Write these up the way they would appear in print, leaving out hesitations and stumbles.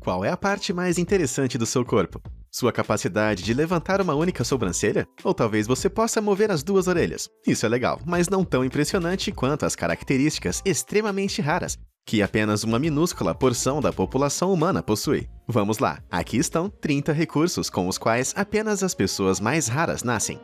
Qual é a parte mais interessante do seu corpo? Sua capacidade de levantar uma única sobrancelha? Ou talvez você possa mover as duas orelhas? Isso é legal, mas não tão impressionante quanto as características extremamente raras que apenas uma minúscula porção da população humana possui. Vamos lá, aqui estão 30 recursos com os quais apenas as pessoas mais raras nascem.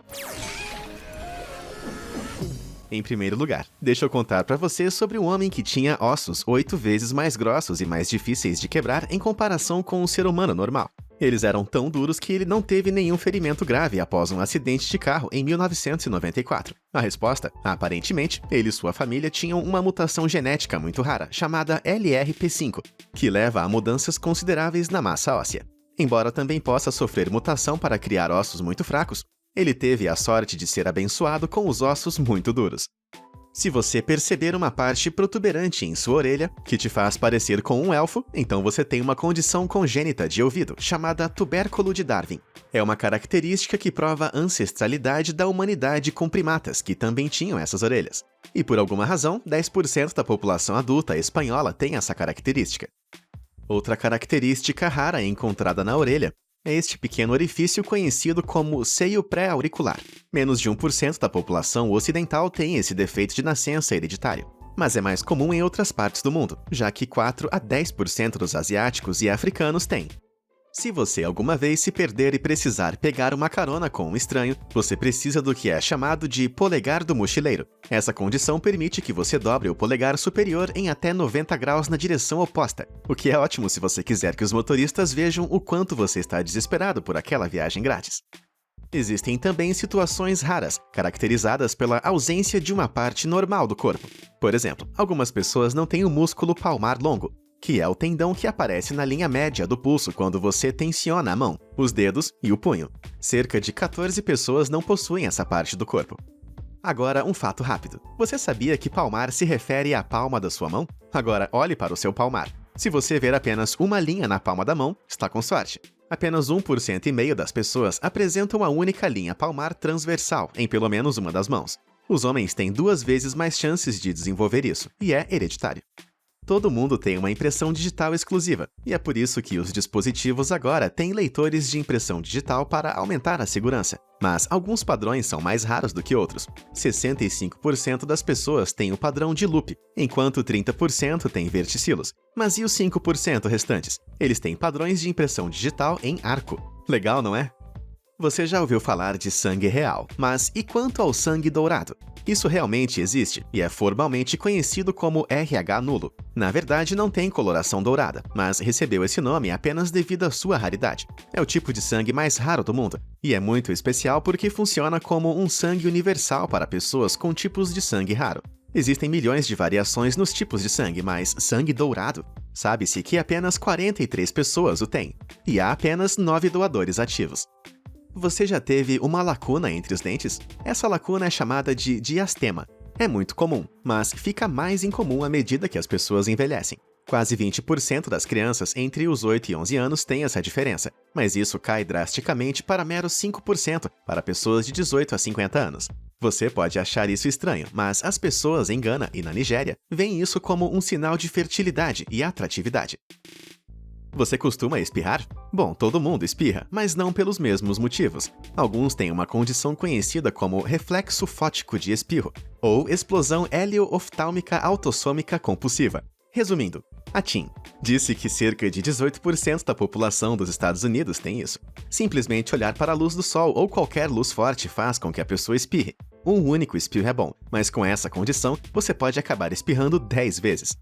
Em primeiro lugar, deixa eu contar pra você sobre um homem que tinha ossos 8 vezes mais grossos e mais difíceis de quebrar em comparação com um ser humano normal. Eles eram tão duros que ele não teve nenhum ferimento grave após um acidente de carro em 1994. A resposta? Aparentemente, ele e sua família tinham uma mutação genética muito rara, chamada LRP5, que leva a mudanças consideráveis na massa óssea. Embora também possa sofrer mutação para criar ossos muito fracos, ele teve a sorte de ser abençoado com os ossos muito duros. Se você perceber uma parte protuberante em sua orelha, que te faz parecer com um elfo, então você tem uma condição congênita de ouvido, chamada tubérculo de Darwin. É uma característica que prova a ancestralidade da humanidade com primatas, que também tinham essas orelhas. E por alguma razão, 10% da população adulta espanhola tem essa característica. Outra característica rara encontrada na orelha é este pequeno orifício conhecido como seio pré-auricular. Menos de 1% da população ocidental tem esse defeito de nascença hereditário, mas é mais comum em outras partes do mundo, já que 4 a 10% dos asiáticos e africanos têm. Se você alguma vez se perder e precisar pegar uma carona com um estranho, você precisa do que é chamado de polegar do mochileiro. Essa condição permite que você dobre o polegar superior em até 90 graus na direção oposta, o que é ótimo se você quiser que os motoristas vejam o quanto você está desesperado por aquela viagem grátis. Existem também situações raras, caracterizadas pela ausência de uma parte normal do corpo. Por exemplo, algumas pessoas não têm o músculo palmar longo, que é o tendão que aparece na linha média do pulso quando você tensiona a mão, os dedos e o punho. Cerca de 14 pessoas não possuem essa parte do corpo. Agora, um fato rápido. Você sabia que palmar se refere à palma da sua mão? Agora, olhe para o seu palmar. Se você ver apenas uma linha na palma da mão, está com sorte. Apenas 1,5% das pessoas apresentam a única linha palmar transversal em pelo menos uma das mãos. Os homens têm 2 vezes mais chances de desenvolver isso, e é hereditário. Todo mundo tem uma impressão digital exclusiva, e é por isso que os dispositivos agora têm leitores de impressão digital para aumentar a segurança. Mas alguns padrões são mais raros do que outros. 65% das pessoas têm o padrão de loop, enquanto 30% têm verticilos. Mas e os 5% restantes? Eles têm padrões de impressão digital em arco. Legal, não é? Você já ouviu falar de sangue real, mas e quanto ao sangue dourado? Isso realmente existe e é formalmente conhecido como RH nulo. Na verdade, não tem coloração dourada, mas recebeu esse nome apenas devido à sua raridade. É o tipo de sangue mais raro do mundo, e é muito especial porque funciona como um sangue universal para pessoas com tipos de sangue raro. Existem milhões de variações nos tipos de sangue, mas sangue dourado? Sabe-se que apenas 43 pessoas o têm, e há apenas 9 doadores ativos. Você já teve uma lacuna entre os dentes? Essa lacuna é chamada de diastema. É muito comum, mas fica mais incomum à medida que as pessoas envelhecem. Quase 20% das crianças entre os 8 e 11 anos têm essa diferença, mas isso cai drasticamente para meros 5% para pessoas de 18 a 50 anos. Você pode achar isso estranho, mas as pessoas em Gana e na Nigéria veem isso como um sinal de fertilidade e atratividade. Você costuma espirrar? Bom, todo mundo espirra, mas não pelos mesmos motivos. Alguns têm uma condição conhecida como reflexo fótico de espirro, ou explosão helio-oftálmica autossômica compulsiva. Resumindo, a TIM disse que cerca de 18% da população dos Estados Unidos tem isso. Simplesmente olhar para a luz do sol ou qualquer luz forte faz com que a pessoa espirre. Um único espirro é bom, mas com essa condição, você pode acabar espirrando 10 vezes.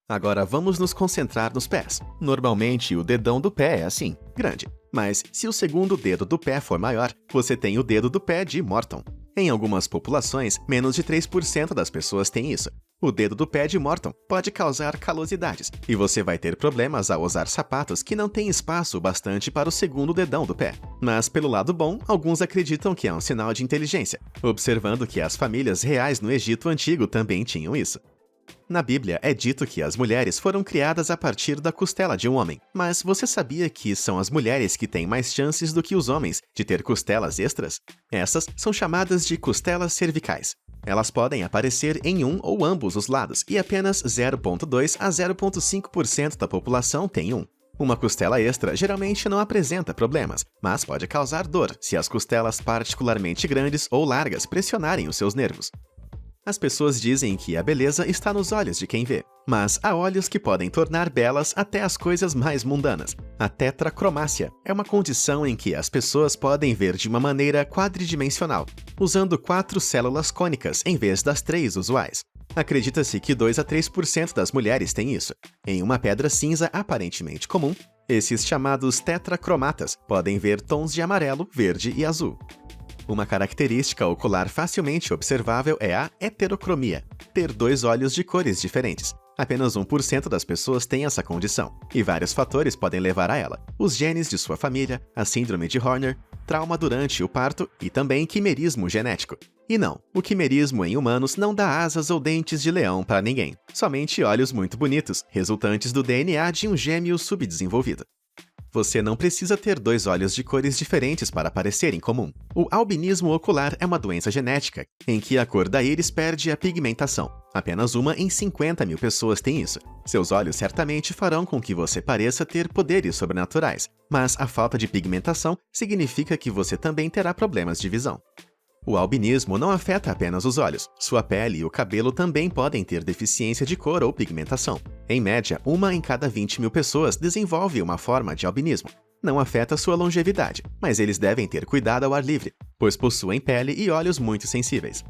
Agora vamos nos concentrar nos pés. Normalmente o dedão do pé é assim, grande. Mas se o segundo dedo do pé for maior, você tem o dedo do pé de Morton. Em algumas populações, menos de 3% das pessoas têm isso. O dedo do pé de Morton pode causar calosidades, e você vai ter problemas ao usar sapatos que não têm espaço bastante para o segundo dedão do pé. Mas pelo lado bom, alguns acreditam que é um sinal de inteligência, observando que as famílias reais no Egito Antigo também tinham isso. Na Bíblia é dito que as mulheres foram criadas a partir da costela de um homem, mas você sabia que são as mulheres que têm mais chances do que os homens de ter costelas extras? Essas são chamadas de costelas cervicais. Elas podem aparecer em um ou ambos os lados, e apenas 0,2 a 0,5% da população tem um. Uma costela extra geralmente não apresenta problemas, mas pode causar dor se as costelas particularmente grandes ou largas pressionarem os seus nervos. As pessoas dizem que a beleza está nos olhos de quem vê, mas há olhos que podem tornar belas até as coisas mais mundanas. A tetracromácia é uma condição em que as pessoas podem ver de uma maneira quadridimensional, usando 4 células cônicas em vez das 3 usuais. Acredita-se que 2 a 3% das mulheres têm isso. Em uma pedra cinza aparentemente comum, esses chamados tetracromatas podem ver tons de amarelo, verde e azul. Uma característica ocular facilmente observável é a heterocromia, ter 2 olhos de cores diferentes. Apenas 1% das pessoas têm essa condição, e vários fatores podem levar a ela. Os genes de sua família, a síndrome de Horner, trauma durante o parto e também quimerismo genético. E não, o quimerismo em humanos não dá asas ou dentes de leão para ninguém, somente olhos muito bonitos, resultantes do DNA de um gêmeo subdesenvolvido. Você não precisa ter 2 olhos de cores diferentes para parecer incomum. O albinismo ocular é uma doença genética, em que a cor da íris perde a pigmentação. Apenas uma em 50 mil pessoas tem isso. Seus olhos certamente farão com que você pareça ter poderes sobrenaturais, mas a falta de pigmentação significa que você também terá problemas de visão. O albinismo não afeta apenas os olhos. Sua pele e o cabelo também podem ter deficiência de cor ou pigmentação. Em média, 1 em cada 20 mil pessoas desenvolve uma forma de albinismo. Não afeta sua longevidade, mas eles devem ter cuidado ao ar livre, pois possuem pele e olhos muito sensíveis.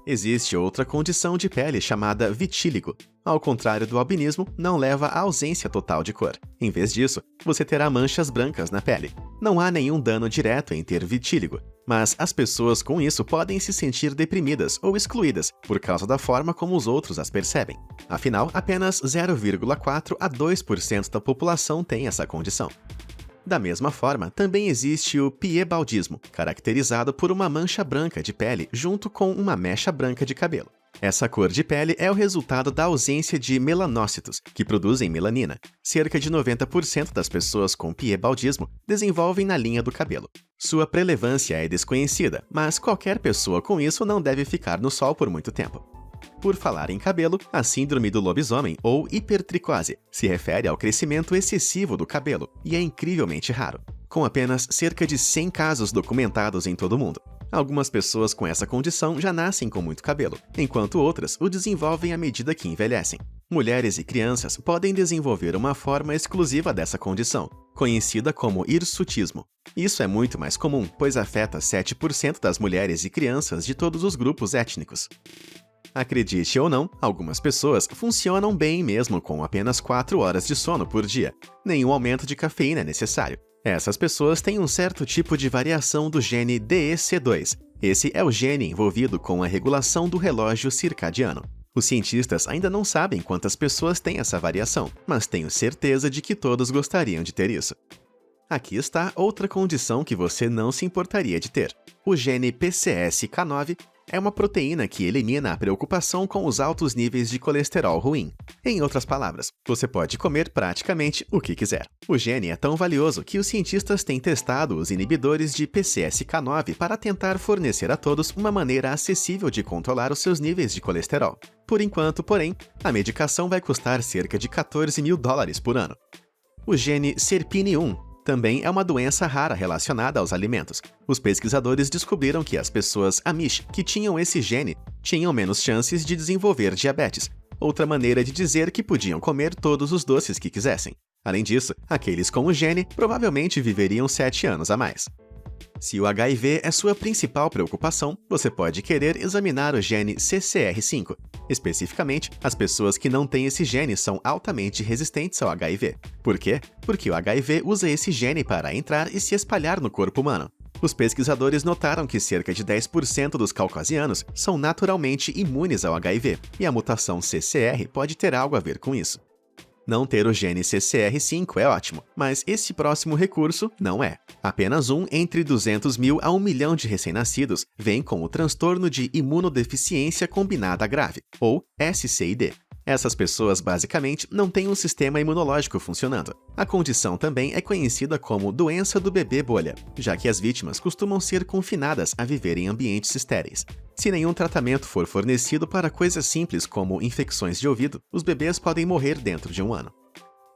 Existe outra condição de pele chamada vitíligo. Ao contrário do albinismo, não leva à ausência total de cor. Em vez disso, você terá manchas brancas na pele. Não há nenhum dano direto em ter vitíligo, mas as pessoas com isso podem se sentir deprimidas ou excluídas por causa da forma como os outros as percebem. Afinal, apenas 0,4 a 2% da população tem essa condição. Da mesma forma, também existe o piebaldismo, caracterizado por uma mancha branca de pele junto com uma mecha branca de cabelo. Essa cor de pele é o resultado da ausência de melanócitos, que produzem melanina. Cerca de 90% das pessoas com piebaldismo desenvolvem na linha do cabelo. Sua prelevância é desconhecida, mas qualquer pessoa com isso não deve ficar no sol por muito tempo. Por falar em cabelo, a síndrome do lobisomem, ou hipertricose, se refere ao crescimento excessivo do cabelo e é incrivelmente raro, com apenas cerca de 100 casos documentados em todo o mundo. Algumas pessoas com essa condição já nascem com muito cabelo, enquanto outras o desenvolvem à medida que envelhecem. Mulheres e crianças podem desenvolver uma forma exclusiva dessa condição, conhecida como hirsutismo. Isso é muito mais comum, pois afeta 7% das mulheres e crianças de todos os grupos étnicos. Acredite ou não, algumas pessoas funcionam bem mesmo com apenas 4 horas de sono por dia. Nenhum aumento de cafeína é necessário. Essas pessoas têm um certo tipo de variação do gene DEC2. Esse é o gene envolvido com a regulação do relógio circadiano. Os cientistas ainda não sabem quantas pessoas têm essa variação, mas tenho certeza de que todos gostariam de ter isso. Aqui está outra condição que você não se importaria de ter. O gene PCSK9 é uma proteína que elimina a preocupação com os altos níveis de colesterol ruim. Em outras palavras, você pode comer praticamente o que quiser. O gene é tão valioso que os cientistas têm testado os inibidores de PCSK9 para tentar fornecer a todos uma maneira acessível de controlar os seus níveis de colesterol. Por enquanto, porém, a medicação vai custar cerca de $14 mil por ano. O gene SERPINE1 também é uma doença rara relacionada aos alimentos. Os pesquisadores descobriram que as pessoas Amish que tinham esse gene tinham menos chances de desenvolver diabetes, outra maneira de dizer que podiam comer todos os doces que quisessem. Além disso, aqueles com o gene provavelmente viveriam 7 anos a mais. Se o HIV é sua principal preocupação, você pode querer examinar o gene CCR5. Especificamente, as pessoas que não têm esse gene são altamente resistentes ao HIV. Por quê? Porque o HIV usa esse gene para entrar e se espalhar no corpo humano. Os pesquisadores notaram que cerca de 10% dos caucasianos são naturalmente imunes ao HIV, e a mutação CCR pode ter algo a ver com isso. Não ter o gene CCR5 é ótimo, mas esse próximo recurso não é. Apenas um entre 200 mil a 1 milhão de recém-nascidos vem com o transtorno de imunodeficiência combinada grave, ou SCID. Essas pessoas basicamente não têm um sistema imunológico funcionando. A condição também é conhecida como doença do bebê bolha, já que as vítimas costumam ser confinadas a viver em ambientes estéreis. Se nenhum tratamento for fornecido para coisas simples como infecções de ouvido, os bebês podem morrer dentro de 1 ano.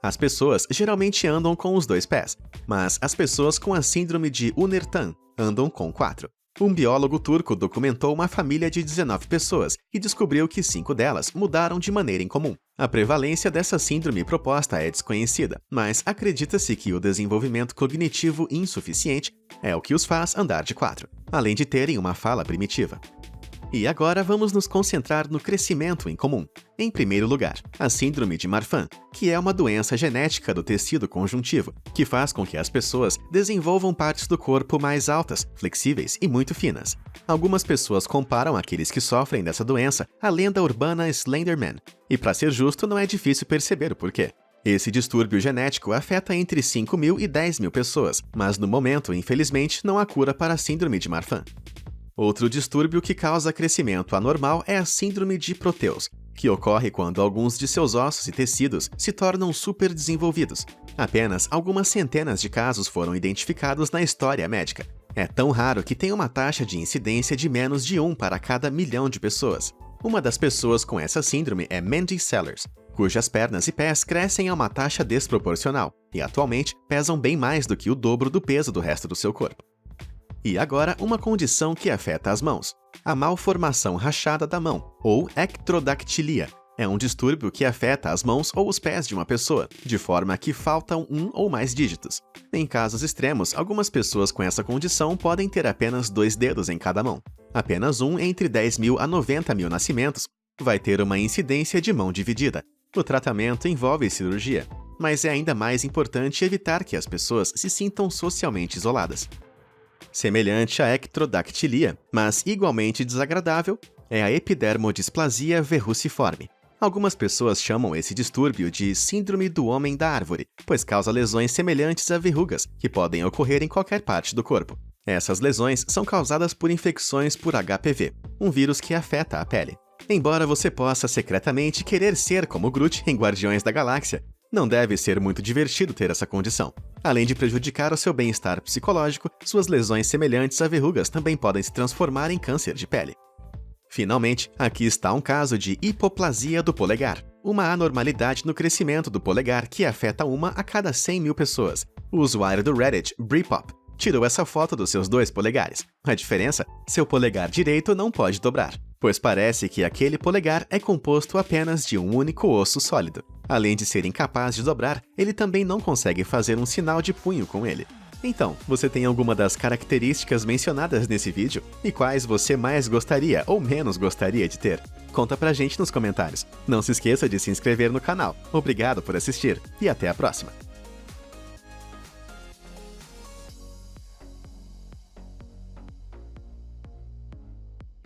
As pessoas geralmente andam com os 2 pés, mas as pessoas com a síndrome de Unnertan andam com 4. Um biólogo turco documentou uma família de 19 pessoas e descobriu que 5 delas mudaram de maneira incomum. A prevalência dessa síndrome proposta é desconhecida, mas acredita-se que o desenvolvimento cognitivo insuficiente é o que os faz andar de 4, além de terem uma fala primitiva. E agora vamos nos concentrar no crescimento em comum. Em primeiro lugar, a síndrome de Marfan, que é uma doença genética do tecido conjuntivo, que faz com que as pessoas desenvolvam partes do corpo mais altas, flexíveis e muito finas. Algumas pessoas comparam aqueles que sofrem dessa doença à lenda urbana Slenderman, e para ser justo, não é difícil perceber o porquê. Esse distúrbio genético afeta entre 5.000 e 10.000 pessoas, mas no momento, infelizmente, não há cura para a síndrome de Marfan. Outro distúrbio que causa crescimento anormal é a síndrome de Proteus, que ocorre quando alguns de seus ossos e tecidos se tornam superdesenvolvidos. Apenas algumas centenas de casos foram identificados na história médica. É tão raro que tem uma taxa de incidência de menos de 1 para cada milhão de pessoas. Uma das pessoas com essa síndrome é Mandy Sellers, cujas pernas e pés crescem a uma taxa desproporcional e atualmente pesam bem mais do que o dobro do peso do resto do seu corpo. E agora, uma condição que afeta as mãos. A malformação rachada da mão, ou ectrodactilia, é um distúrbio que afeta as mãos ou os pés de uma pessoa, de forma que faltam um ou mais dígitos. Em casos extremos, algumas pessoas com essa condição podem ter apenas 2 dedos em cada mão. Apenas um entre 10.000 a 90.000 nascimentos vai ter uma incidência de mão dividida. O tratamento envolve cirurgia, mas é ainda mais importante evitar que as pessoas se sintam socialmente isoladas. Semelhante à ectrodactilia, mas igualmente desagradável, é a epidermodisplasia verruciforme. Algumas pessoas chamam esse distúrbio de síndrome do homem da árvore, pois causa lesões semelhantes a verrugas, que podem ocorrer em qualquer parte do corpo. Essas lesões são causadas por infecções por HPV, um vírus que afeta a pele. Embora você possa secretamente querer ser como Groot em Guardiões da Galáxia, não deve ser muito divertido ter essa condição. Além de prejudicar o seu bem-estar psicológico, suas lesões semelhantes a verrugas também podem se transformar em câncer de pele. Finalmente, aqui está um caso de hipoplasia do polegar, uma anormalidade no crescimento do polegar que afeta 1 a cada 100.000 pessoas. O usuário do Reddit, Britpop, tirou essa foto dos seus 2 polegares. A diferença? Seu polegar direito não pode dobrar, pois parece que aquele polegar é composto apenas de um único osso sólido. Além de ser incapaz de dobrar, ele também não consegue fazer um sinal de punho com ele. Então, você tem alguma das características mencionadas nesse vídeo? E quais você mais gostaria ou menos gostaria de ter? Conta pra gente nos comentários. Não se esqueça de se inscrever no canal. Obrigado por assistir e até a próxima!